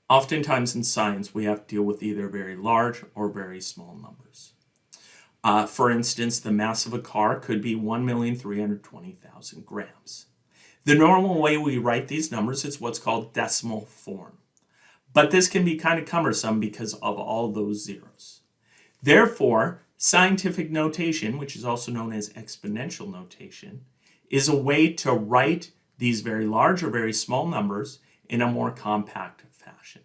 Oftentimes in science, we have to deal with either very large or very small numbers. For instance, the mass of a car could be 1,320,000 grams. The normal way we write these numbers is what's called decimal form. But this can be kind of cumbersome because of all those zeros. Therefore, scientific notation, which is also known as exponential notation, is a way to write these very large or very small numbers in a more compact fashion.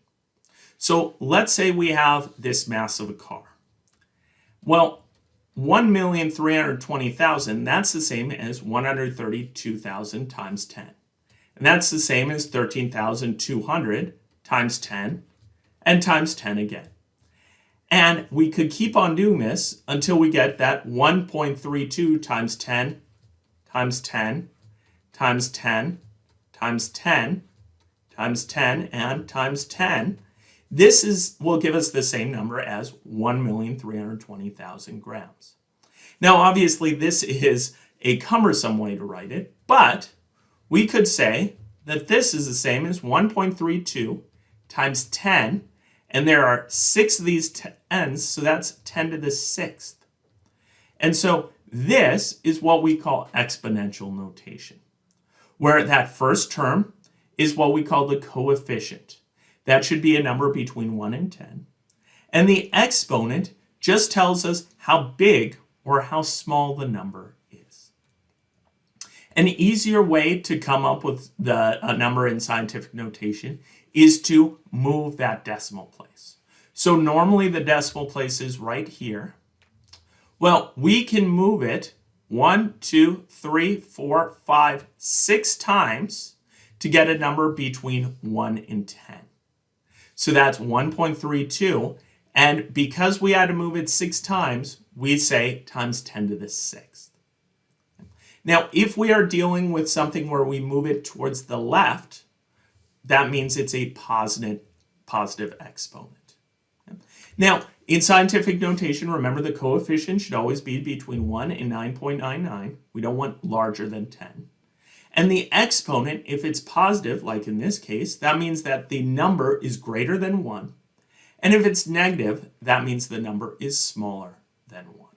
So let's say we have this mass of a car. Well, 1,320,000, that's the same as 132,000 times 10. And that's the same as 13,200 times 10 and times 10 again. And we could keep on doing this until we get that 1.32 times 10 times 10 times 10 times 10 times 10 and times 10. This will give us the same number as 1,320,000 grams. Now, obviously, this is a cumbersome way to write it, but we could say that this is the same as 1.32 times 10, and there are 6 of these 10s, so that's 10 to the 6th. And so this is what we call exponential notation, where that first term is what we call the coefficient. That should be a number between 1 and 10. And the exponent just tells us how big or how small the number is. An easier way to come up with a number in scientific notation is to move that decimal place. So normally the decimal place is right here. Well, we can move it 1, 2, 3, 4, 5, 6 times to get a number between 1 and 10. So that's 1.32, and because we had to move it 6 times, we say times 10 to the 6th. Now, if we are dealing with something where we move it towards the left, that means it's a positive exponent. Now, in scientific notation, remember the coefficient should always be between 1 and 9.99. We don't want larger than 10. And the exponent, if it's positive, like in this case, that means that the number is greater than 1. And if it's negative, that means the number is smaller than 1.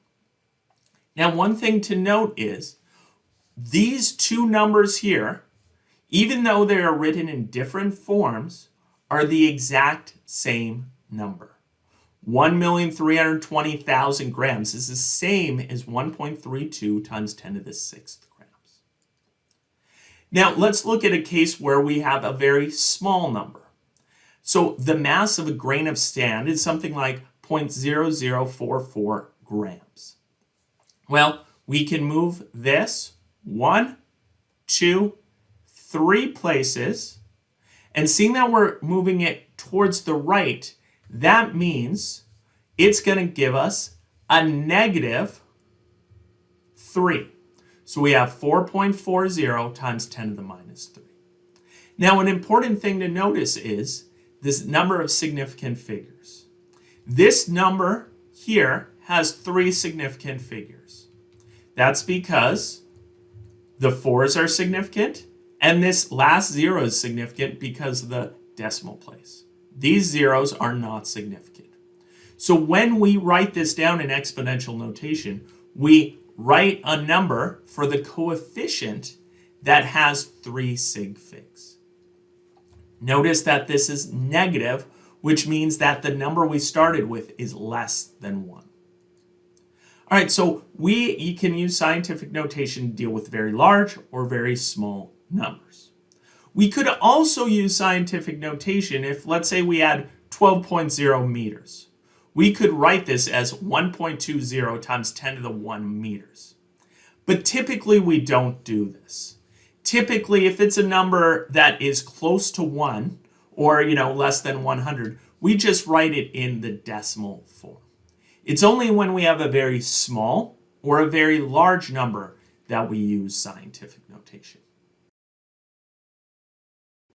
Now, one thing to note is these two numbers here, even though they are written in different forms, are the exact same number. 1,320,000 grams is the same as 1.32 times 10 to the 6th grams. Now, let's look at a case where we have a very small number. So the mass of a grain of sand is something like 0.0044 grams. Well, we can move this 1, 2, 3 places, and seeing that we're moving it towards the right, that means it's going to give us a negative 3. So we have 4.40 times 10 to the minus 3. Now, an important thing to notice is this number of significant figures. This number here has 3 significant figures. That's because the 4s are significant, and this last 0 is significant because of the decimal place. These zeros are not significant. So when we write this down in exponential notation, we write a number for the coefficient that has 3 sig figs. Notice that this is negative, which means that the number we started with is less than 1. All right, so you can use scientific notation to deal with very large or very small numbers. We could also use scientific notation if, let's say, we had 12.0 meters. We could write this as 1.20 times 10 to the 1 meters. But typically we don't do this. Typically, if it's a number that is close to 1 or less than 100, we just write it in the decimal form. It's only when we have a very small or a very large number that we use scientific notation.